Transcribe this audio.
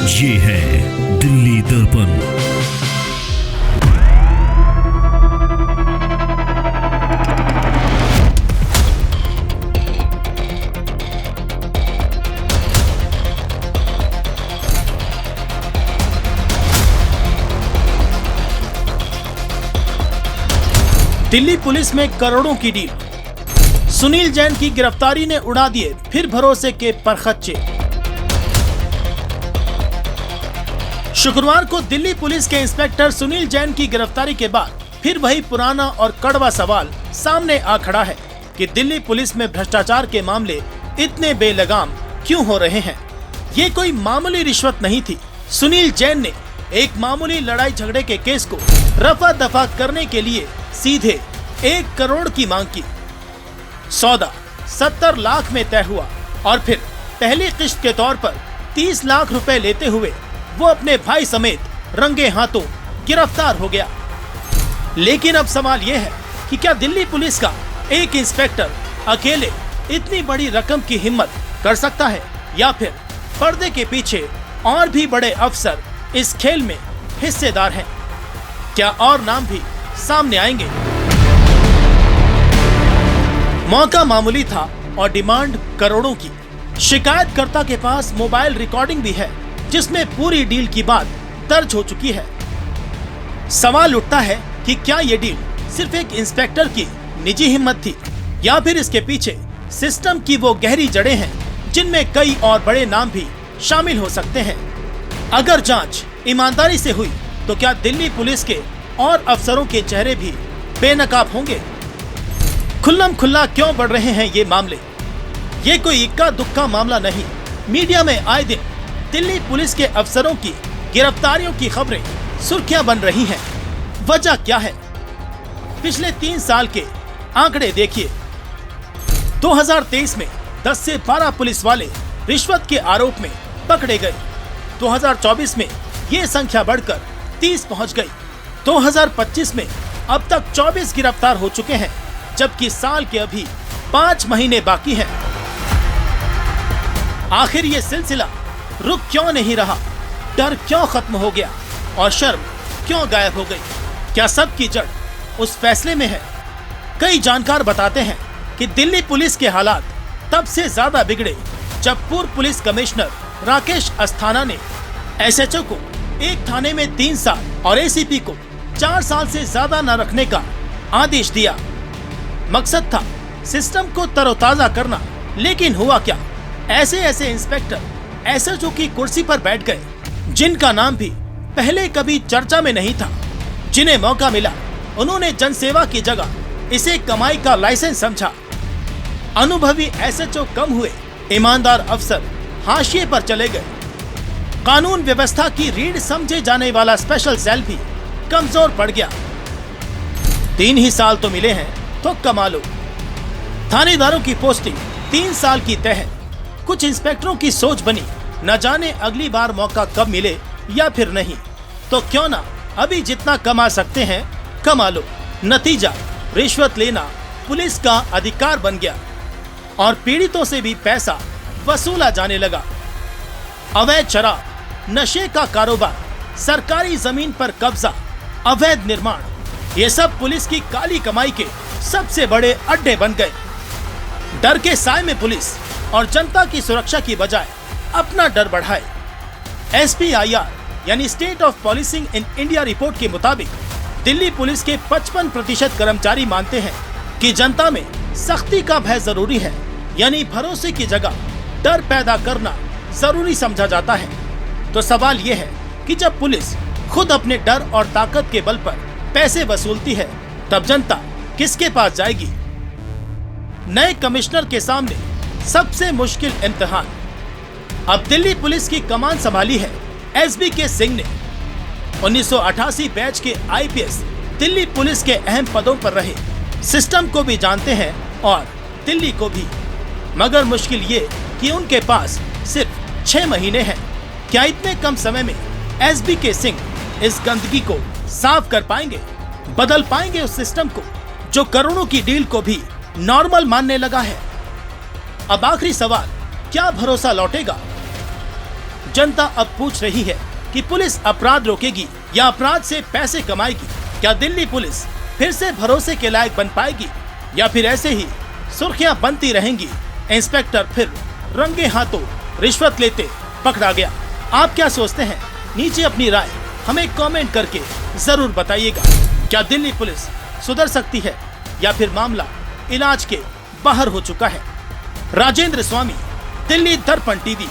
ये है दिल्ली दर्पण। दिल्ली पुलिस में करोड़ों की डील। सुनील जैन की गिरफ्तारी ने उड़ा दिए फिर भरोसे के परखच्चे। शुक्रवार को दिल्ली पुलिस के इंस्पेक्टर सुनील जैन की गिरफ्तारी के बाद फिर वही पुराना और कड़वा सवाल सामने आ खड़ा है कि दिल्ली पुलिस में भ्रष्टाचार के मामले इतने बेलगाम क्यों हो रहे हैं। ये कोई मामूली रिश्वत नहीं थी। सुनील जैन ने एक मामूली लड़ाई झगड़े के केस को रफा दफा करने के लिए सीधे 1 करोड़ की मांग की। सौदा 70 लाख में तय हुआ और फिर पहली किश्त के तौर पर 30 लाख रुपए लेते हुए वो अपने भाई समेत रंगे हाथों गिरफ्तार हो गया। लेकिन अब सवाल ये है कि क्या दिल्ली पुलिस का एक इंस्पेक्टर अकेले इतनी बड़ी रकम की हिम्मत कर सकता है या फिर पर्दे के पीछे और भी बड़े अफसर इस खेल में हिस्सेदार हैं? क्या और नाम भी सामने आएंगे? मौका मामूली था और डिमांड करोड़ों की। शिकायतकर्ता के पास मोबाइल रिकॉर्डिंग भी है जिसमें पूरी डील की बात दर्ज हो चुकी है। सवाल उठता है कि क्या ये डील सिर्फ एक इंस्पेक्टर की निजी हिम्मत थी या फिर इसके पीछे सिस्टम की वो गहरी जड़ें हैं जिनमें कई और बड़े नाम भी शामिल हो सकते हैं। अगर जांच ईमानदारी से हुई तो क्या दिल्ली पुलिस के और अफसरों के चेहरे भी बेनकाब होंगे? खुल्लम खुल्ला क्यों बढ़ रहे हैं ये मामले? ये कोई इक्का दुक्का मामला नहीं। मीडिया में आए दिन दिल्ली पुलिस के अफसरों की गिरफ्तारियों की खबरें सुर्खियां बन रही हैं। वजह क्या है? पिछले 3 साल के आंकड़े देखिए। 2023 में 10 से 12 पुलिस वाले रिश्वत के आरोप में पकड़े गए। 2024 में ये संख्या बढ़कर 30 पहुंच गई। 2025 में अब तक 24 गिरफ्तार हो चुके हैं, जबकि साल के अभी 5 महीने बाकी हैं। आखिर ये सिलसिला रुक क्यों नहीं रहा? डर क्यों खत्म हो गया और शर्म क्यों गायब हो गई? क्या सब की जड़ उस फैसले में है? कई जानकार बताते हैं कि दिल्ली पुलिस के हालात तब से ज्यादा बिगड़े जब पूर्व पुलिस कमिश्नर राकेश अस्थाना ने एसएचओ को एक थाने में 3 साल और एसीपी को 4 साल से ज्यादा न रखने का आदेश दिया। मकसद था सिस्टम को तरोताजा करना। लेकिन हुआ क्या? ऐसे इंस्पेक्टर एसएचओ की कुर्सी पर बैठ गए जिनका नाम भी पहले कभी चर्चा में नहीं था। जिन्हें मौका मिला उन्होंने जनसेवा की जगह इसे कमाई का लाइसेंस समझा। अनुभवी एसएचओ कम हुए, ईमानदार अफसर हाशिए पर चले गए। कानून व्यवस्था की रीढ़ समझे जाने वाला स्पेशल सेल भी कमजोर पड़ गया। 3 ही साल तो मिले हैं तो कमा लो। थानेदारों की पोस्टिंग 3 साल की तय है। कुछ इंस्पेक्टरों की सोच बनी, न जाने अगली बार मौका कब मिले या फिर नहीं, तो क्यों ना अभी जितना कमा सकते हैं कमा लो। नतीजा रिश्वत लेना पुलिस का अधिकार बन गया और पीड़ितों से भी पैसा वसूला जाने लगा। अवैध शराब, नशे का कारोबार, सरकारी जमीन पर कब्जा, अवैध निर्माण, ये सब पुलिस की काली कमाई के सबसे बड़े अड्डे बन गए। डर के साए में पुलिस और जनता की सुरक्षा की बजाय अपना डर बढ़ाए। SPIR यानी state of policing in India report के मुताबिक दिल्ली पुलिस के 55% कर्मचारी मानते हैं कि जनता में सख्ती का भय जरूरी है, यानी भरोसे की जगह डर पैदा करना जरूरी समझा जाता है। तो सवाल ये है कि जब पुलिस खुद अपने डर और ताकत के बल पर पैसे वसूलती है तब जनता किसके पास जाएगी? नए कमिश्नर के सामने सबसे मुश्किल इम्तिहान। अब दिल्ली पुलिस की कमान संभाली है SBK सिंह ने। 1988 बैच के IPS दिल्ली पुलिस के अहम पदों पर रहे, सिस्टम को भी जानते हैं और दिल्ली को भी। मगर मुश्किल ये कि उनके पास सिर्फ 6 महीने हैं। क्या इतने कम समय में SBK सिंह इस गंदगी को साफ कर पाएंगे? बदल पाएंगे उस सिस्टम को जो करोड़ों की डील को भी नॉर्मल मानने लगा है? अब आखिरी सवाल, क्या भरोसा लौटेगा? जनता अब पूछ रही है कि पुलिस अपराध रोकेगी या अपराध से पैसे कमाएगी। क्या दिल्ली पुलिस फिर से भरोसे के लायक बन पाएगी या फिर ऐसे ही सुर्खियां बनती रहेंगी? इंस्पेक्टर फिर रंगे हाथों रिश्वत लेते पकड़ा गया। आप क्या सोचते हैं? नीचे अपनी राय हमें कमेंट करके जरूर बताइएगा। क्या दिल्ली पुलिस सुधर सकती है या फिर मामला इलाज के बाहर हो चुका है? राजेंद्र स्वामी, दिल्ली दर्पण टीवी।